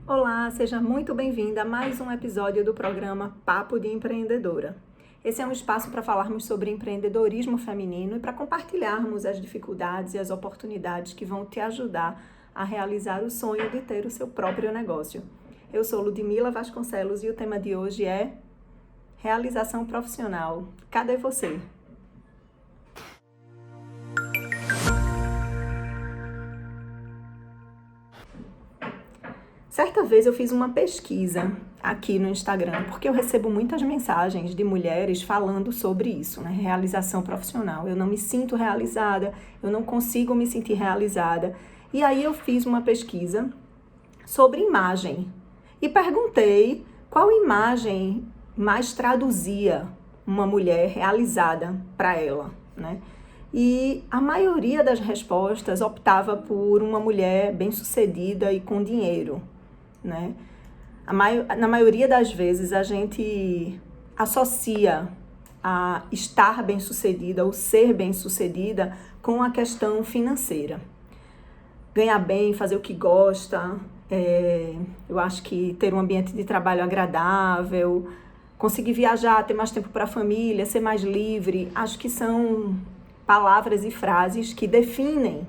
Olá, seja muito bem-vinda a mais um episódio do programa Papo de Empreendedora. Esse é um espaço para falarmos sobre empreendedorismo feminino e para compartilharmos as dificuldades e as oportunidades que vão te ajudar a realizar o sonho de ter o seu próprio negócio. Eu sou Ludmila Vasconcelos e o tema de hoje é realização profissional. Cadê você? Certa vez eu fiz uma pesquisa aqui no Instagram, porque eu recebo muitas mensagens de mulheres falando sobre isso, né? Realização profissional. Eu não me sinto realizada, eu não consigo me sentir realizada. E aí eu fiz uma pesquisa sobre imagem e perguntei qual imagem mais traduzia uma mulher realizada para ela, né? E a maioria das respostas optava por uma mulher bem-sucedida e com dinheiro, né? Na maioria das vezes a gente associa a estar bem-sucedida ou ser bem-sucedida com a questão financeira. Ganhar bem, fazer o que gosta, eu acho que ter um ambiente de trabalho agradável, conseguir viajar, ter mais tempo para a família, ser mais livre, acho que são palavras e frases que definem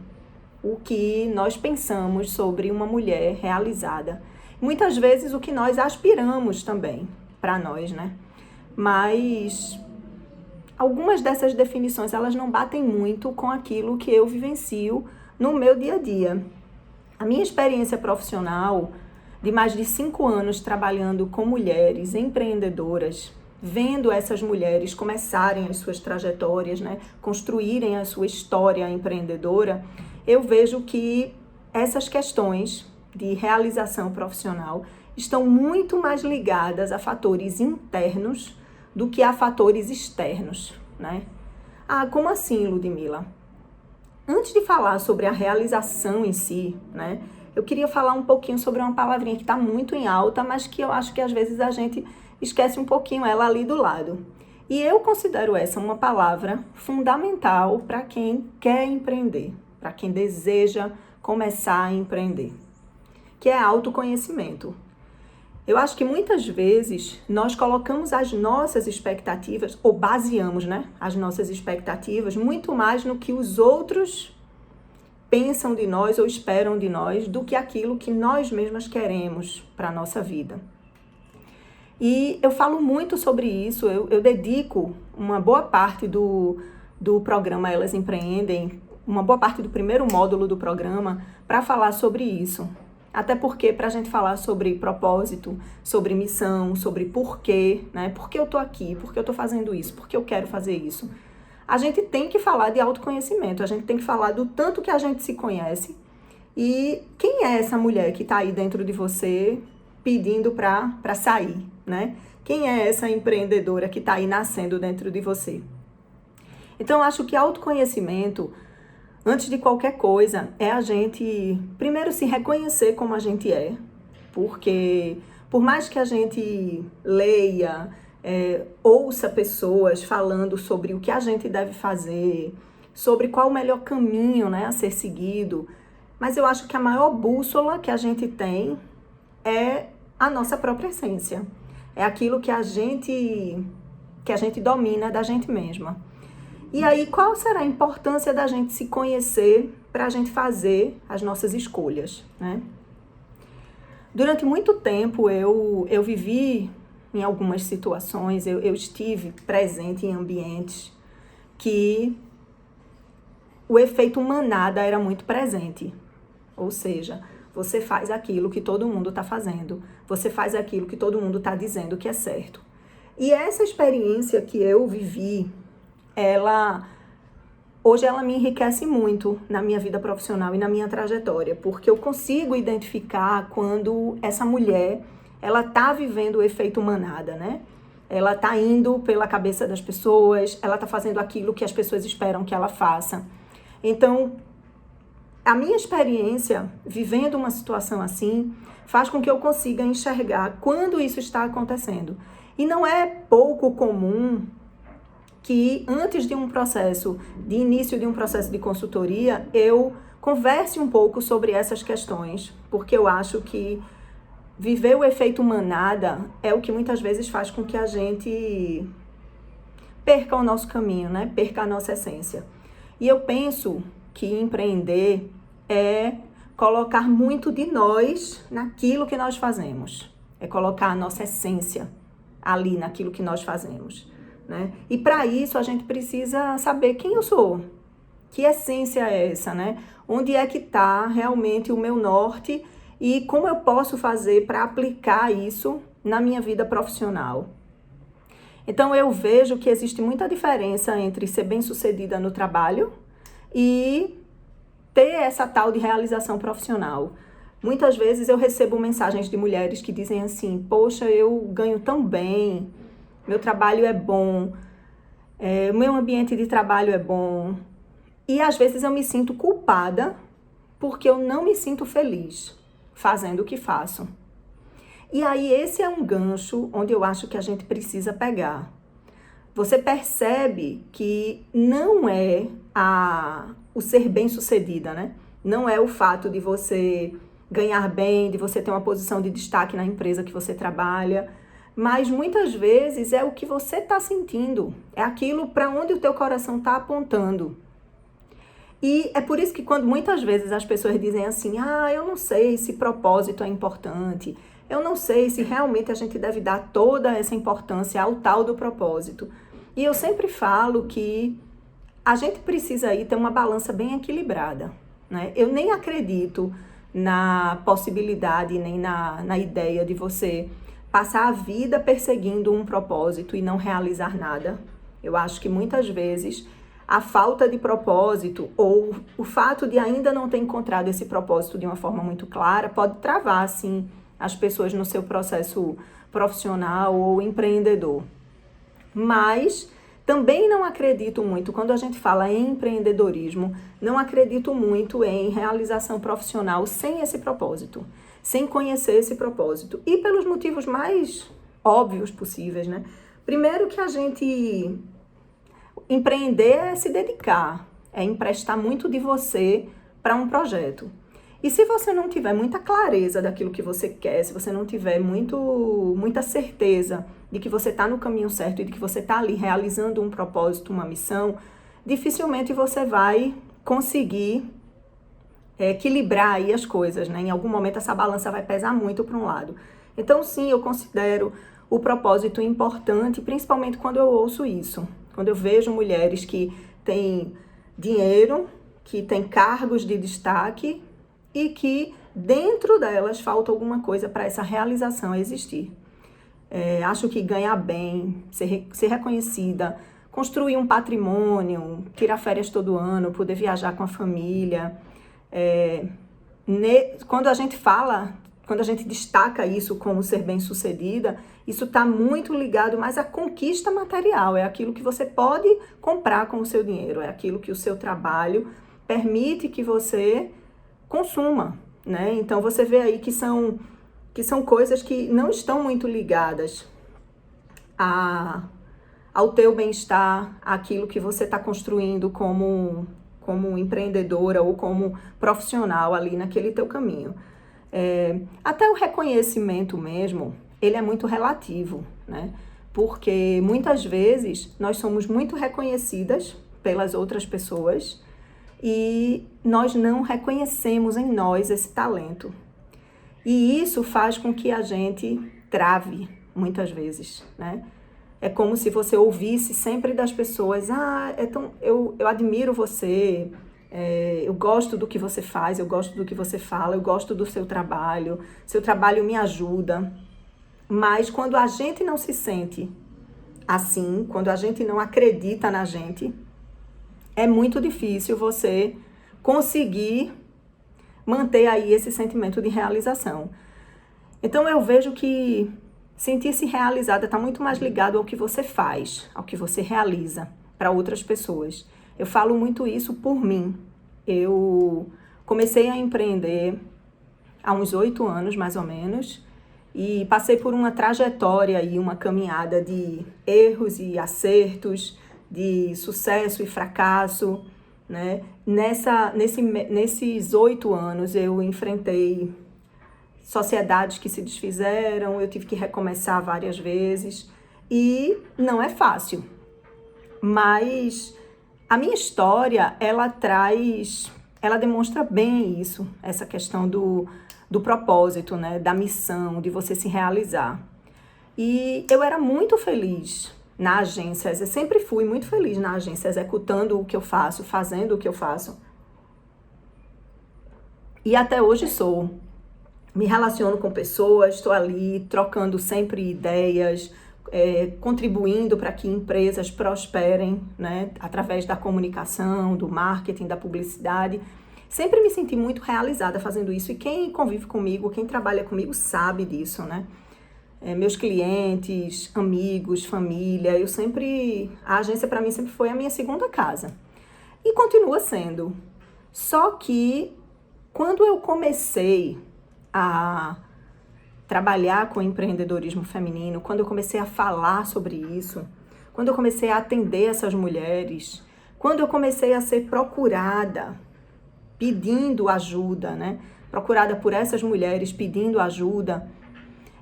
o que nós pensamos sobre uma mulher realizada. Muitas vezes o que nós aspiramos também para nós, né? Mas algumas dessas definições, elas não batem muito com aquilo que eu vivencio no meu dia a dia. A minha experiência profissional de mais de 5 anos trabalhando com mulheres empreendedoras, vendo essas mulheres começarem as suas trajetórias, né? Construírem a sua história empreendedora, eu vejo que essas questões de realização profissional estão muito mais ligadas a fatores internos do que a fatores externos, né? Ah, como assim, Ludmila? Antes de falar sobre a realização em si, né, eu queria falar um pouquinho sobre uma palavrinha que está muito em alta, mas que eu acho que às vezes a gente esquece um pouquinho ela ali do lado. E eu considero essa uma palavra fundamental para quem quer empreender, para quem deseja começar a empreender, que é autoconhecimento. Eu acho que muitas vezes nós colocamos as nossas expectativas, ou baseamos, né, as nossas expectativas muito mais no que os outros pensam de nós ou esperam de nós do que aquilo que nós mesmas queremos para a nossa vida. E eu falo muito sobre isso, eu dedico uma boa parte do programa Elas Empreendem, uma boa parte do primeiro módulo do programa para falar sobre isso. Até porque, para a gente falar sobre propósito, sobre missão, sobre porquê, né? Por que eu tô aqui? Por que eu tô fazendo isso? Por que eu quero fazer isso? A gente tem que falar de autoconhecimento, a gente tem que falar do tanto que a gente se conhece e quem é essa mulher que tá aí dentro de você pedindo para sair, né? Quem é essa empreendedora que tá aí nascendo dentro de você? Então, eu acho que autoconhecimento, antes de qualquer coisa, é a gente, primeiro, se reconhecer como a gente é, porque por mais que a gente leia, ouça pessoas falando sobre o que a gente deve fazer, sobre qual o melhor caminho, né, a ser seguido, mas eu acho que a maior bússola que a gente tem é a nossa própria essência, é aquilo que a gente domina da gente mesma. E aí, qual será a importância da gente se conhecer para a gente fazer as nossas escolhas, né? Durante muito tempo, eu vivi em algumas situações, eu estive presente em ambientes que o efeito manada era muito presente. Ou seja, você faz aquilo que todo mundo está fazendo, você faz aquilo que todo mundo está dizendo que é certo. E essa experiência que eu vivi, hoje ela me enriquece muito na minha vida profissional e na minha trajetória, porque eu consigo identificar quando essa mulher, ela tá vivendo o efeito manada, né? Ela tá indo pela cabeça das pessoas, ela tá fazendo aquilo que as pessoas esperam que ela faça. Então, a minha experiência vivendo uma situação assim faz com que eu consiga enxergar quando isso está acontecendo. E não é pouco comum que antes de início de um processo de consultoria, eu converse um pouco sobre essas questões, porque eu acho que viver o efeito manada é o que muitas vezes faz com que a gente perca o nosso caminho, né? Perca a nossa essência. E eu penso que empreender é colocar muito de nós naquilo que nós fazemos. É colocar a nossa essência ali naquilo que nós fazemos, né? E para isso a gente precisa saber quem eu sou. Que essência é essa, né? Onde é que está realmente o meu norte e como eu posso fazer para aplicar isso na minha vida profissional. Então eu vejo que existe muita diferença entre ser bem-sucedida no trabalho e ter essa tal de realização profissional. Muitas vezes eu recebo mensagens de mulheres que dizem assim, poxa, eu ganho tão bem, meu trabalho é bom, o meu ambiente de trabalho é bom. E às vezes eu me sinto culpada porque eu não me sinto feliz fazendo o que faço. E aí esse é um gancho onde eu acho que a gente precisa pegar. Você percebe que não é o ser bem-sucedida, né? Não é o fato de você ganhar bem, de você ter uma posição de destaque na empresa que você trabalha, mas muitas vezes é o que você está sentindo, é aquilo para onde o teu coração está apontando. E é por isso que quando muitas vezes as pessoas dizem assim, eu não sei se propósito é importante, eu não sei se realmente a gente deve dar toda essa importância ao tal do propósito. E eu sempre falo que a gente precisa aí ter uma balança bem equilibrada, né? Eu nem acredito na possibilidade, nem na ideia de você passar a vida perseguindo um propósito e não realizar nada. Eu acho que muitas vezes a falta de propósito ou o fato de ainda não ter encontrado esse propósito de uma forma muito clara pode travar, sim, as pessoas no seu processo profissional ou empreendedor. Mas também não acredito muito, quando a gente fala em empreendedorismo, não acredito muito em realização profissional sem esse propósito, sem conhecer esse propósito. E pelos motivos mais óbvios possíveis, né? Primeiro que a gente empreender é se dedicar, é emprestar muito de você para um projeto. E se você não tiver muita clareza daquilo que você quer, se você não tiver muita certeza de que você está no caminho certo e de que você está ali realizando um propósito, uma missão, dificilmente você vai conseguir equilibrar aí as coisas, né? Em algum momento essa balança vai pesar muito para um lado. Então, sim, eu considero o propósito importante, principalmente quando eu ouço isso. Quando eu vejo mulheres que têm dinheiro, que têm cargos de destaque e que dentro delas falta alguma coisa para essa realização existir. Acho que ganhar bem, ser reconhecida, construir um patrimônio, tirar férias todo ano, poder viajar com a família. Quando a gente destaca isso como ser bem-sucedida, isso está muito ligado mais à conquista material, é aquilo que você pode comprar com o seu dinheiro, é aquilo que o seu trabalho permite que você consuma, né? Então você vê aí que são coisas que não estão muito ligadas ao teu bem-estar, àquilo que você está construindo como empreendedora ou como profissional ali naquele teu caminho. Até o reconhecimento mesmo, ele é muito relativo, né? Porque muitas vezes nós somos muito reconhecidas pelas outras pessoas e nós não reconhecemos em nós esse talento. E isso faz com que a gente trave muitas vezes, né? É como se você ouvisse sempre das pessoas, eu admiro você, eu gosto do que você faz, eu gosto do que você fala, eu gosto do seu trabalho me ajuda. Mas quando a gente não se sente assim, quando a gente não acredita na gente, é muito difícil você conseguir manter aí esse sentimento de realização. Então eu vejo que sentir-se realizada está muito mais ligado ao que você faz, ao que você realiza para outras pessoas. Eu falo muito isso por mim. Eu comecei a empreender há uns 8 anos, mais ou menos, e passei por uma trajetória e uma caminhada de erros e acertos, de sucesso e fracasso, né? Nesses 8 anos eu enfrentei sociedades que se desfizeram, eu tive que recomeçar várias vezes e não é fácil. Mas a minha história, ela demonstra bem isso, essa questão do propósito, né, da missão, de você se realizar. E eu era muito feliz na agência, eu sempre fui muito feliz na agência, executando o que eu faço, fazendo o que eu faço. E até hoje sou. Me relaciono com pessoas, estou ali trocando sempre ideias, contribuindo para que empresas prosperem, né, através da comunicação, do marketing, da publicidade. Sempre me senti muito realizada fazendo isso e quem convive comigo, quem trabalha comigo sabe disso, né? Meus clientes, amigos, família, a agência para mim sempre foi a minha segunda casa e continua sendo. Só que quando eu comecei a trabalhar com empreendedorismo feminino, quando eu comecei a falar sobre isso, quando eu comecei a atender essas mulheres, quando eu comecei a ser procurada, pedindo ajuda, né? Procurada por essas mulheres pedindo ajuda,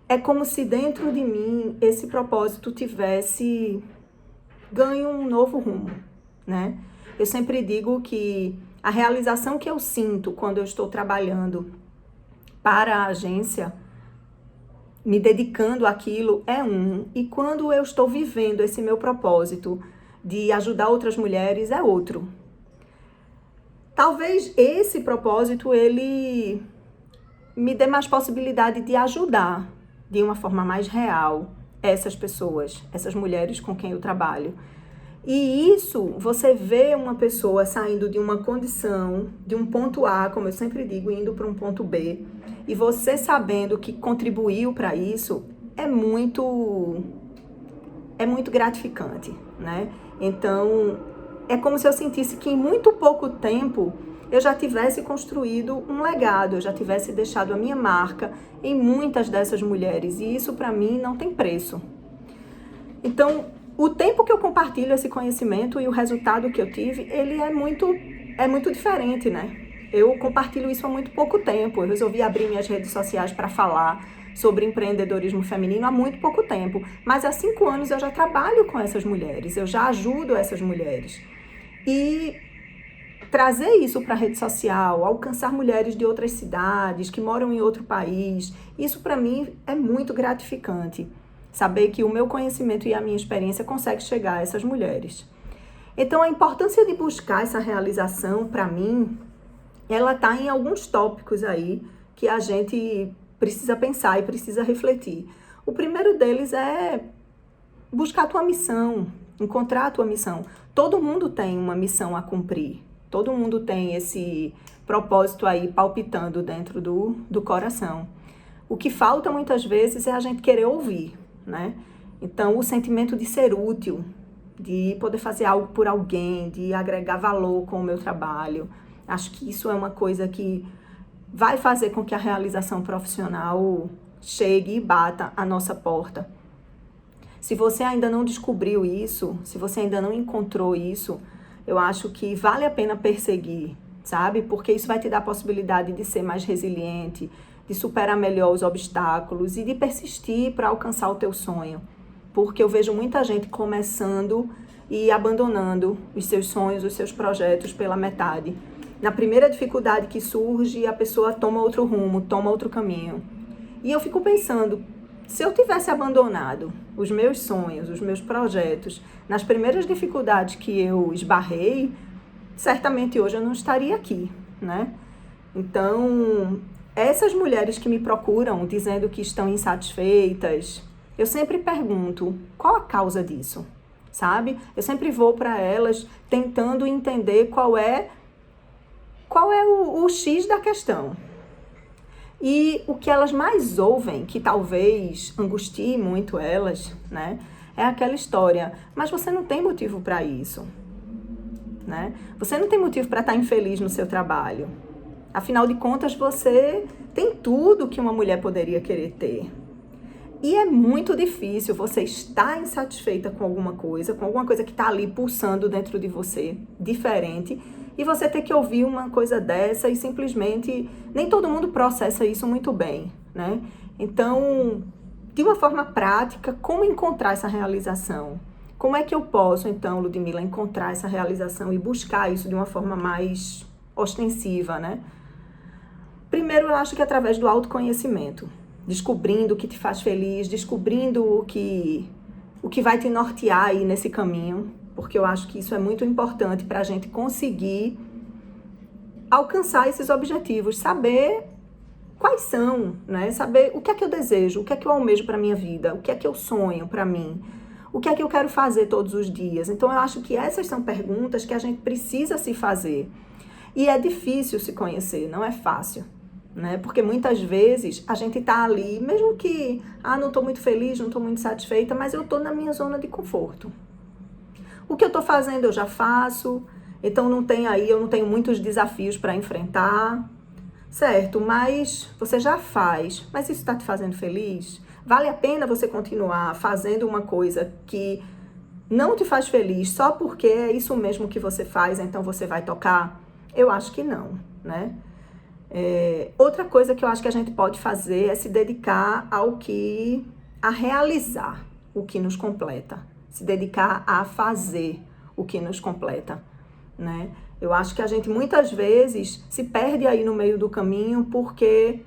é como se dentro de mim esse propósito tivesse ganho um novo rumo, né? Eu sempre digo que a realização que eu sinto quando eu estou trabalhando para a agência, me dedicando àquilo, e quando eu estou vivendo esse meu propósito de ajudar outras mulheres, é outro. Talvez esse propósito, ele me dê mais possibilidade de ajudar de uma forma mais real essas pessoas, essas mulheres com quem eu trabalho. E isso, você vê uma pessoa saindo de uma condição, de um ponto A, como eu sempre digo, indo para um ponto B, e você sabendo que contribuiu para isso, é muito gratificante, né? Então, é como se eu sentisse que em muito pouco tempo eu já tivesse construído um legado, eu já tivesse deixado a minha marca em muitas dessas mulheres, e isso para mim não tem preço. Então, o tempo que eu compartilho esse conhecimento e o resultado que eu tive, ele é muito diferente, né? Eu compartilho isso há muito pouco tempo. Eu resolvi abrir minhas redes sociais para falar sobre empreendedorismo feminino há muito pouco tempo. Mas há 5 anos eu já trabalho com essas mulheres, eu já ajudo essas mulheres. E trazer isso para a rede social, alcançar mulheres de outras cidades, que moram em outro país, isso para mim é muito gratificante. Saber que o meu conhecimento e a minha experiência consegue chegar a essas mulheres. Então, a importância de buscar essa realização, para mim, ela está em alguns tópicos aí que a gente precisa pensar e precisa refletir. O primeiro deles é buscar a tua missão, encontrar a tua missão. Todo mundo tem uma missão a cumprir. Todo mundo tem esse propósito aí palpitando dentro do coração. O que falta muitas vezes é a gente querer ouvir, né? Então, o sentimento de ser útil, de poder fazer algo por alguém, de agregar valor com o meu trabalho. Acho que isso é uma coisa que vai fazer com que a realização profissional chegue e bata à nossa porta. Se você ainda não descobriu isso, se você ainda não encontrou isso, eu acho que vale a pena perseguir, sabe? Porque isso vai te dar a possibilidade de ser mais resiliente, de superar melhor os obstáculos e de persistir para alcançar o teu sonho. Porque eu vejo muita gente começando e abandonando os seus sonhos, os seus projetos pela metade. Na primeira dificuldade que surge, a pessoa toma outro rumo, toma outro caminho. E eu fico pensando, se eu tivesse abandonado os meus sonhos, os meus projetos, nas primeiras dificuldades que eu esbarrei, certamente hoje eu não estaria aqui, né? Então, essas mulheres que me procuram dizendo que estão insatisfeitas, eu sempre pergunto, qual a causa disso, sabe? Eu sempre vou para elas tentando entender qual é o X da questão. E o que elas mais ouvem, que talvez angustie muito elas, né? É aquela história, mas você não tem motivo para isso, né? Você não tem motivo para estar infeliz no seu trabalho. Afinal de contas, você tem tudo que uma mulher poderia querer ter. E é muito difícil você estar insatisfeita com alguma coisa que está ali pulsando dentro de você, diferente, e você ter que ouvir uma coisa dessa e simplesmente nem todo mundo processa isso muito bem, né? Então, de uma forma prática, como encontrar essa realização? Como é que eu posso, então, Ludmila, encontrar essa realização e buscar isso de uma forma mais ostensiva, né? Primeiro, eu acho que através do autoconhecimento. Descobrindo o que te faz feliz, descobrindo o que vai te nortear aí nesse caminho, porque eu acho que isso é muito importante para a gente conseguir alcançar esses objetivos, saber quais são, né? Saber o que é que eu desejo, o que é que eu almejo para minha vida, o que é que eu sonho para mim, o que é que eu quero fazer todos os dias. Então, eu acho que essas são perguntas que a gente precisa se fazer. E é difícil se conhecer, não é fácil. Né? Porque muitas vezes a gente tá ali, mesmo que, não tô muito feliz, não tô muito satisfeita, mas eu tô na minha zona de conforto. O que eu tô fazendo eu já faço, então eu não tenho muitos desafios para enfrentar, certo? Mas você já faz, mas isso tá te fazendo feliz? Vale a pena você continuar fazendo uma coisa que não te faz feliz só porque é isso mesmo que você faz, então você vai tocar? Eu acho que não, né? Outra coisa que eu acho que a gente pode fazer é se dedicar a realizar o que nos completa, se dedicar a fazer o que nos completa, né? Eu acho que a gente muitas vezes se perde aí no meio do caminho porque,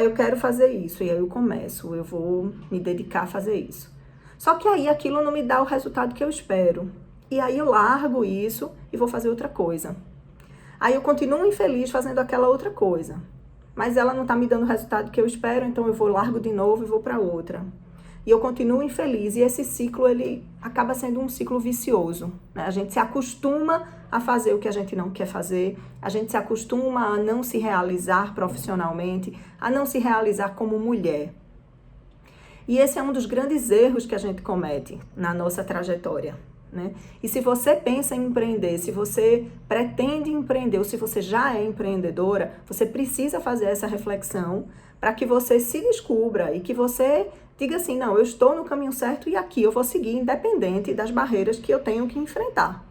eu quero fazer isso, e aí eu vou me dedicar a fazer isso. Só que aí aquilo não me dá o resultado que eu espero, e aí eu largo isso e vou fazer outra coisa. Aí eu continuo infeliz fazendo aquela outra coisa, mas ela não está me dando o resultado que eu espero, então eu largo de novo e vou para outra. E eu continuo infeliz, e esse ciclo, ele acaba sendo um ciclo vicioso, né? A gente se acostuma a fazer o que a gente não quer fazer, a gente se acostuma a não se realizar profissionalmente, a não se realizar como mulher. E esse é um dos grandes erros que a gente comete na nossa trajetória. Né? E se você pensa em empreender, se você pretende empreender ou se você já é empreendedora, você precisa fazer essa reflexão para que você se descubra e que você diga assim, não, eu estou no caminho certo e aqui eu vou seguir independente das barreiras que eu tenho que enfrentar.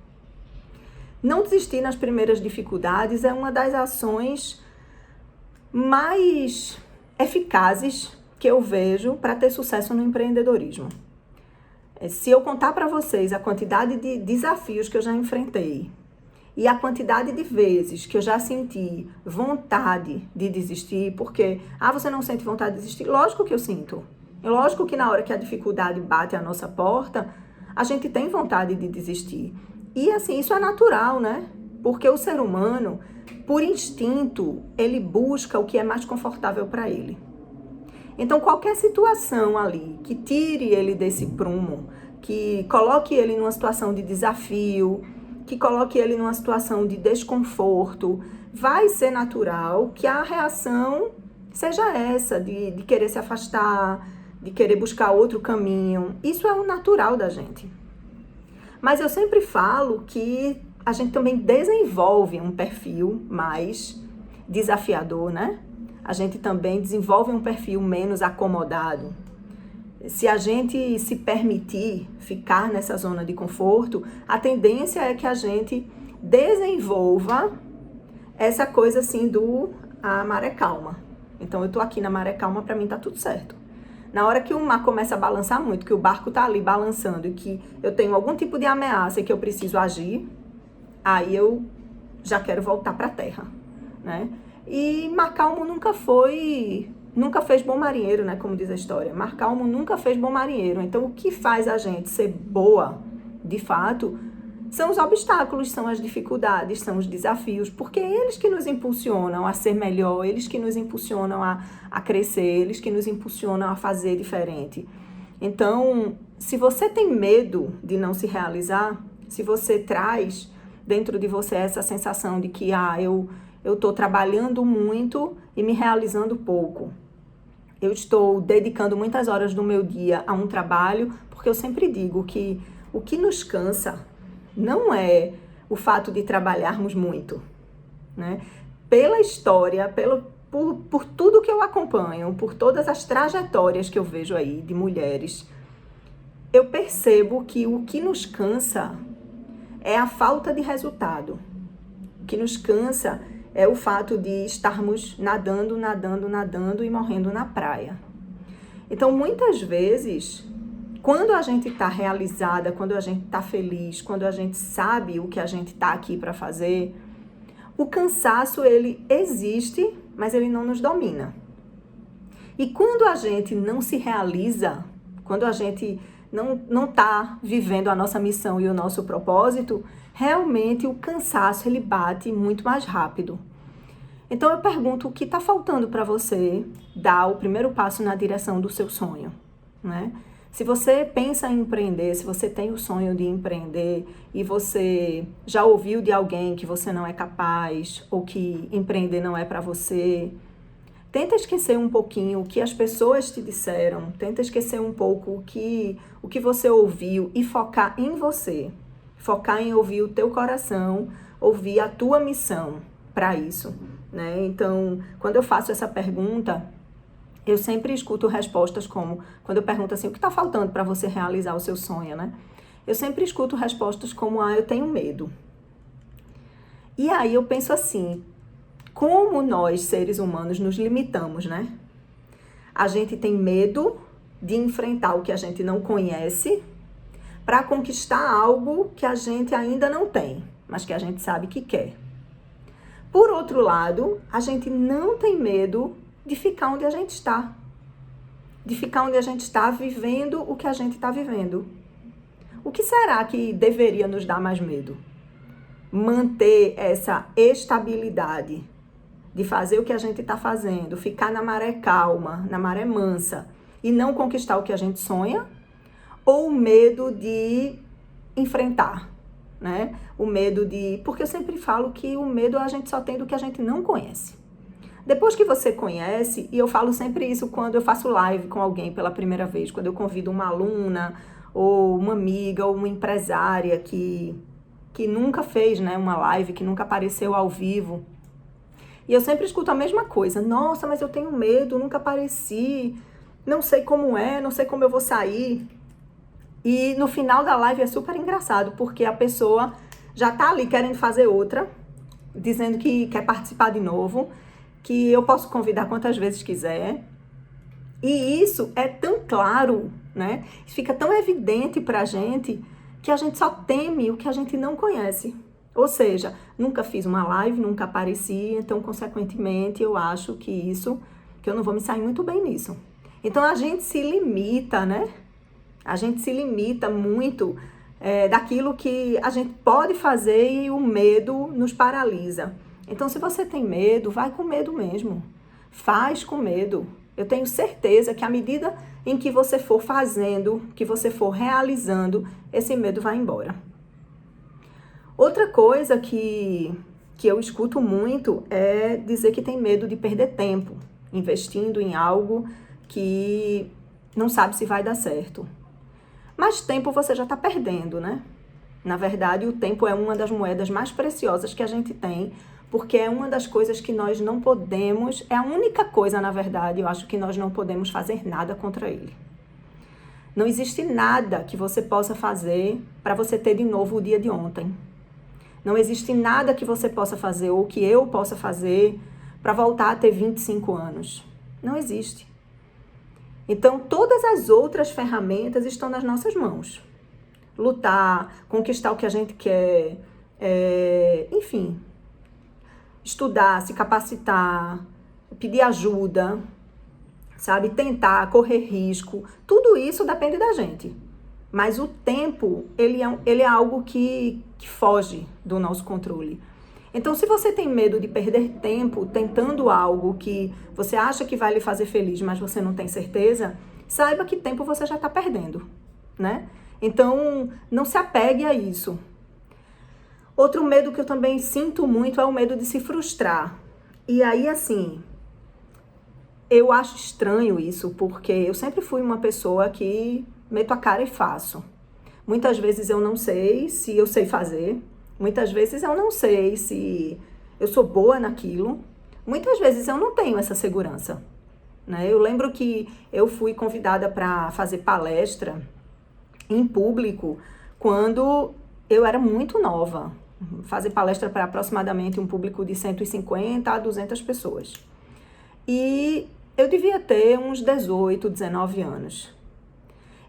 Não desistir nas primeiras dificuldades é uma das ações mais eficazes que eu vejo para ter sucesso no empreendedorismo. Se eu contar para vocês a quantidade de desafios que eu já enfrentei e a quantidade de vezes que eu já senti vontade de desistir, porque, você não sente vontade de desistir? Lógico que eu sinto. Lógico que na hora que a dificuldade bate à nossa porta, a gente tem vontade de desistir. E assim, isso é natural, né? Porque o ser humano, por instinto, ele busca o que é mais confortável para ele. Então, qualquer situação ali que tire ele desse prumo, que coloque ele numa situação de desafio, que coloque ele numa situação de desconforto, vai ser natural que a reação seja essa, de querer se afastar, de querer buscar outro caminho. Isso é o natural da gente. Mas eu sempre falo que a gente também desenvolve um perfil mais desafiador, né? A gente também desenvolve um perfil menos acomodado. Se a gente se permitir ficar nessa zona de conforto, a tendência é que a gente desenvolva essa coisa assim a maré calma. Então, eu tô aqui na maré calma, para mim tá tudo certo. Na hora que o mar começa a balançar muito, que o barco tá ali balançando e que eu tenho algum tipo de ameaça e que eu preciso agir, aí eu já quero voltar para a terra, né? E mar calmo nunca fez bom marinheiro, né? Como diz a história. Mar calmo nunca fez bom marinheiro. Então, o que faz a gente ser boa, de fato, são os obstáculos, são as dificuldades, são os desafios, porque é eles que nos impulsionam a ser melhor, eles que nos impulsionam a crescer, eles que nos impulsionam a fazer diferente. Então, se você tem medo de não se realizar, se você traz dentro de você essa sensação de que, eu estou trabalhando muito e me realizando pouco. Eu estou dedicando muitas horas do meu dia a um trabalho, porque eu sempre digo que o que nos cansa não é o fato de trabalharmos muito, né? Pela história, por tudo que eu acompanho, por todas as trajetórias que eu vejo aí de mulheres, eu percebo que o que nos cansa é a falta de resultado. O que nos cansa é o fato de estarmos nadando e morrendo na praia. Então, muitas vezes, quando a gente está realizada, quando a gente está feliz, quando a gente sabe o que a gente está aqui para fazer, o cansaço, ele existe, mas ele não nos domina. E quando a gente não se realiza, quando a gente não está vivendo a nossa missão e o nosso propósito, realmente o cansaço, ele bate muito mais rápido. Então eu pergunto, o que está faltando para você dar o primeiro passo na direção do seu sonho, né? Se você pensa em empreender, se você tem o sonho de empreender e você já ouviu de alguém que você não é capaz ou que empreender não é para você, tenta esquecer um pouquinho o que as pessoas te disseram, tenta esquecer um pouco o que você ouviu e focar em você, focar em ouvir o teu coração, ouvir a tua missão para isso, né? Então, quando eu faço essa pergunta, eu sempre escuto respostas como, quando eu pergunto assim, o que está faltando para você realizar o seu sonho, né? Eu sempre escuto respostas como, eu tenho medo. E aí eu penso assim, como nós, seres humanos, nos limitamos, né? A gente tem medo de enfrentar o que a gente não conhece para conquistar algo que a gente ainda não tem, mas que a gente sabe que quer. Por outro lado, a gente não tem medo de ficar onde a gente está. De ficar onde a gente está vivendo o que a gente está vivendo. O que será que deveria nos dar mais medo? Manter essa estabilidade de fazer o que a gente está fazendo, ficar na maré calma, na maré mansa e não conquistar o que a gente sonha? Ou o medo de enfrentar, né? O medo de... Porque eu sempre falo que o medo a gente só tem do que a gente não conhece. Depois que você conhece, e eu falo sempre isso quando eu faço live com alguém pela primeira vez, quando eu convido uma aluna, ou uma amiga, ou uma empresária que nunca fez, né, uma live, que nunca apareceu ao vivo. E eu sempre escuto a mesma coisa. Nossa, mas eu tenho medo, nunca apareci, não sei como é, não sei como eu vou sair. E no final da live é super engraçado, porque a pessoa já tá ali querendo fazer outra, dizendo que quer participar de novo, que eu posso convidar quantas vezes quiser. E isso é tão claro, né? Fica tão evidente pra gente que a gente só teme o que a gente não conhece. Ou seja, nunca fiz uma live, nunca apareci, então, consequentemente, eu acho que eu não vou me sair muito bem nisso. Então, a gente se limita, né? A gente se limita muito daquilo que a gente pode fazer e o medo nos paralisa. Então, se você tem medo, vai com medo mesmo. Faz com medo. Eu tenho certeza que à medida em que você for fazendo, que você for realizando, esse medo vai embora. Outra coisa que eu escuto muito é dizer que tem medo de perder tempo, investindo em algo que não sabe se vai dar certo. Mas tempo você já está perdendo, né? Na verdade, o tempo é uma das moedas mais preciosas que a gente tem, porque é uma das coisas que nós não podemos, é a única coisa, na verdade, eu acho que nós não podemos fazer nada contra ele. Não existe nada que você possa fazer para você ter de novo o dia de ontem. Não existe nada que você possa fazer ou que eu possa fazer para voltar a ter 25 anos. Não existe. Então, todas as outras ferramentas estão nas nossas mãos. Lutar, conquistar o que a gente quer, enfim, estudar, se capacitar, pedir ajuda, sabe, tentar, correr risco, tudo isso depende da gente. Mas o tempo, ele é algo que foge do nosso controle. Então, se você tem medo de perder tempo tentando algo que você acha que vai lhe fazer feliz, mas você não tem certeza, saiba que tempo você já está perdendo, né? Então, não se apegue a isso. Outro medo que eu também sinto muito é o medo de se frustrar. E aí, assim, eu acho estranho isso, porque eu sempre fui uma pessoa que meto a cara e faço. Muitas vezes eu não sei se eu sei fazer, muitas vezes eu não sei se eu sou boa naquilo, muitas vezes eu não tenho essa segurança, né? Eu lembro que eu fui convidada para fazer palestra em público quando eu era muito nova, fazer palestra para aproximadamente um público de 150 a 200 pessoas. E eu devia ter uns 18, 19 anos.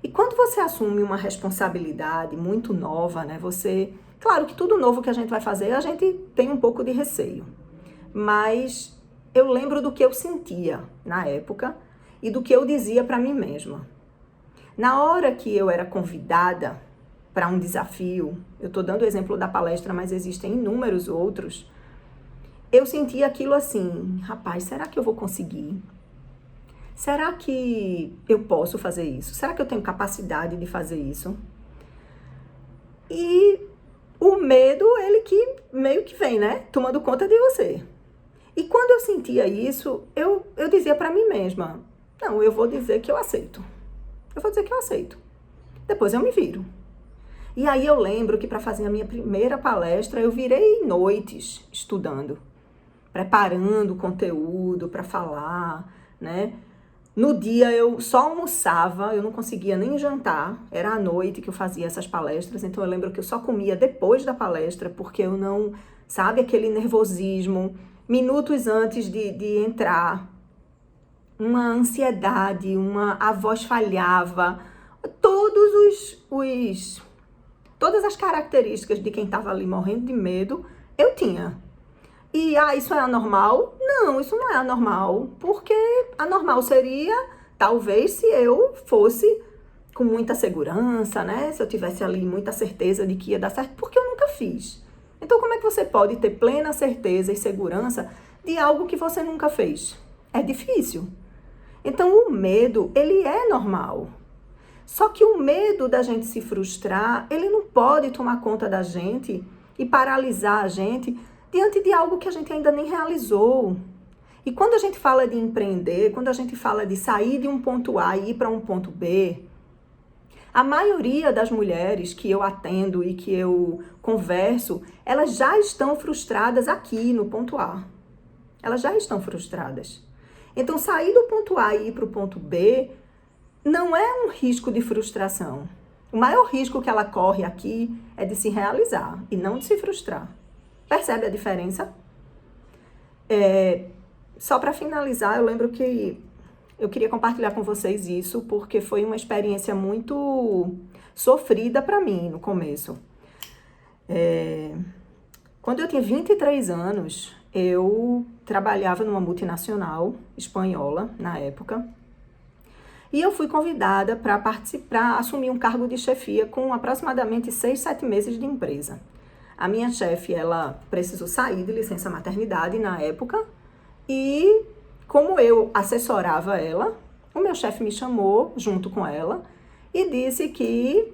E quando você assume uma responsabilidade muito nova, né, claro que tudo novo que a gente vai fazer, a gente tem um pouco de receio. Mas eu lembro do que eu sentia na época e do que eu dizia para mim mesma. Na hora que eu era convidada para um desafio, eu estou dando o exemplo da palestra, mas existem inúmeros outros, eu sentia aquilo assim, rapaz, será que eu vou conseguir? Será que eu posso fazer isso? Será que eu tenho capacidade de fazer isso? E o medo, ele que meio que vem, né? Tomando conta de você. E quando eu sentia isso, eu dizia para mim mesma, não, eu vou dizer que eu aceito. Eu vou dizer que eu aceito. Depois eu me viro. E aí eu lembro que para fazer a minha primeira palestra, eu virei noites estudando, preparando conteúdo para falar, né? No dia eu só almoçava, eu não conseguia nem jantar, era à noite que eu fazia essas palestras, então eu lembro que eu só comia depois da palestra, porque eu não, sabe, aquele nervosismo, minutos antes de entrar, uma ansiedade, a voz falhava, todas as características de quem estava ali morrendo de medo, eu tinha. E, isso é anormal? Não, isso não é anormal, porque anormal seria, talvez, se eu fosse com muita segurança, né? Se eu tivesse ali muita certeza de que ia dar certo, porque eu nunca fiz. Então, como é que você pode ter plena certeza e segurança de algo que você nunca fez? É difícil. Então, o medo, ele é normal. Só que o medo da gente se frustrar, ele não pode tomar conta da gente e paralisar a gente diante de algo que a gente ainda nem realizou. E quando a gente fala de empreender, quando a gente fala de sair de um ponto A e ir para um ponto B, a maioria das mulheres que eu atendo e que eu converso, elas já estão frustradas aqui no ponto A. Elas já estão frustradas. Então, sair do ponto A e ir para o ponto B não é um risco de frustração. O maior risco que ela corre aqui é de se realizar e não de se frustrar. Percebe a diferença? Só para finalizar, eu lembro que eu queria compartilhar com vocês isso, porque foi uma experiência muito sofrida para mim no começo. Quando eu tinha 23 anos, eu trabalhava numa multinacional espanhola, na época, e eu fui convidada para participar, assumir um cargo de chefia com aproximadamente 6, 7 meses de empresa. A minha chefe, ela precisou sair de licença maternidade na época e, como eu assessorava ela, o meu chefe me chamou junto com ela e disse que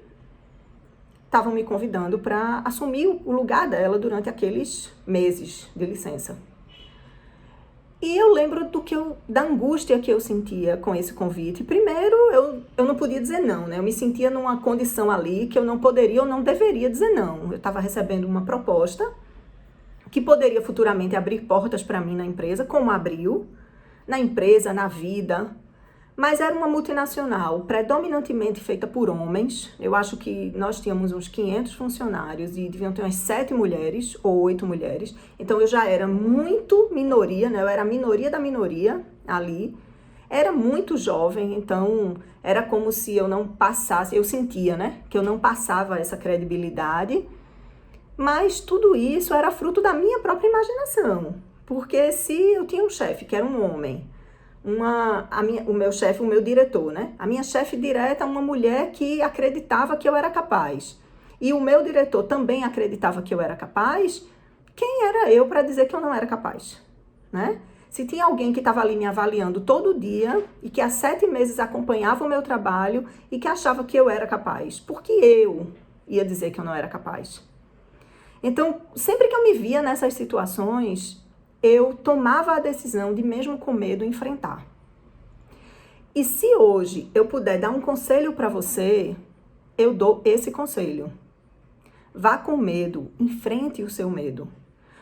estavam me convidando para assumir o lugar dela durante aqueles meses de licença. E eu lembro da angústia que eu sentia com esse convite. Primeiro, eu não podia dizer não, né? Eu me sentia numa condição ali que eu não poderia ou não deveria dizer não. Eu estava recebendo uma proposta que poderia futuramente abrir portas para mim na empresa, como abriu, na empresa, na vida. Mas era uma multinacional predominantemente feita por homens. Eu acho que nós tínhamos uns 500 funcionários e deviam ter umas 7 mulheres ou 8 mulheres. Então eu já era muito minoria, né? Eu era a minoria da minoria ali. Era muito jovem, então era como se eu não passasse, eu sentia, né? Que eu não passava essa credibilidade. Mas tudo isso era fruto da minha própria imaginação. Porque se eu tinha um chefe que era um homem, o meu chefe, o meu diretor, né? A minha chefe direta, uma mulher que acreditava que eu era capaz. E o meu diretor também acreditava que eu era capaz. Quem era eu para dizer que eu não era capaz, né? Se tinha alguém que estava ali me avaliando todo dia e que há 7 meses acompanhava o meu trabalho e que achava que eu era capaz, por que eu ia dizer que eu não era capaz? Então, sempre que eu me via nessas situações, eu tomava a decisão de, mesmo com medo, enfrentar. E se hoje eu puder dar um conselho para você, eu dou esse conselho. Vá com medo, enfrente o seu medo.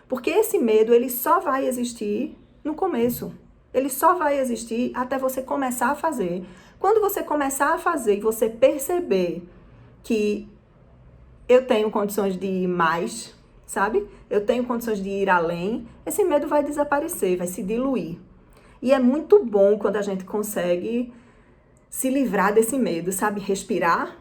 Porque esse medo, ele só vai existir no começo. Ele só vai existir até você começar a fazer. Quando você começar a fazer e você perceber que eu tenho condições de ir mais, sabe? Eu tenho condições de ir além, esse medo vai desaparecer, vai se diluir. E é muito bom quando a gente consegue se livrar desse medo, sabe? Respirar.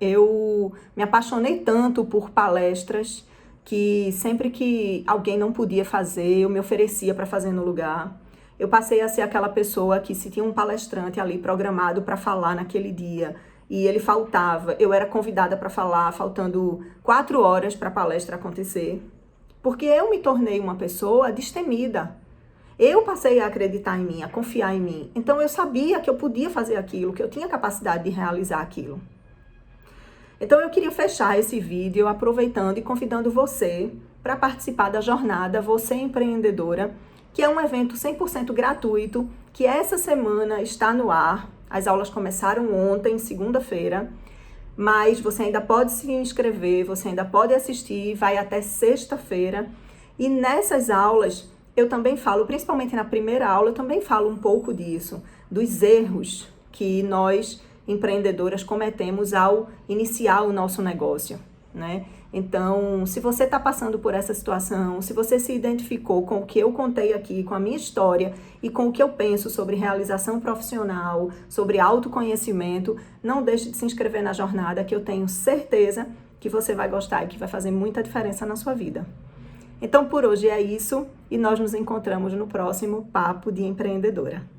Eu me apaixonei tanto por palestras que sempre que alguém não podia fazer, eu me oferecia para fazer no lugar. Eu passei a ser aquela pessoa que, se tinha um palestrante ali programado para falar naquele dia e ele faltava, eu era convidada para falar, faltando 4 horas para a palestra acontecer. Porque eu me tornei uma pessoa destemida. Eu passei a acreditar em mim, a confiar em mim. Então eu sabia que eu podia fazer aquilo, que eu tinha capacidade de realizar aquilo. Então eu queria fechar esse vídeo aproveitando e convidando você para participar da jornada Você Empreendedora, que é um evento 100% gratuito, que essa semana está no ar. As aulas começaram ontem, segunda-feira, mas você ainda pode se inscrever, você ainda pode assistir, vai até sexta-feira. E nessas aulas eu também falo, principalmente na primeira aula, eu também falo um pouco disso, dos erros que nós empreendedoras cometemos ao iniciar o nosso negócio, né? Então, se você está passando por essa situação, se você se identificou com o que eu contei aqui, com a minha história e com o que eu penso sobre realização profissional, sobre autoconhecimento, não deixe de se inscrever na jornada, que eu tenho certeza que você vai gostar e que vai fazer muita diferença na sua vida. Então, por hoje é isso e nós nos encontramos no próximo Papo de Empreendedora.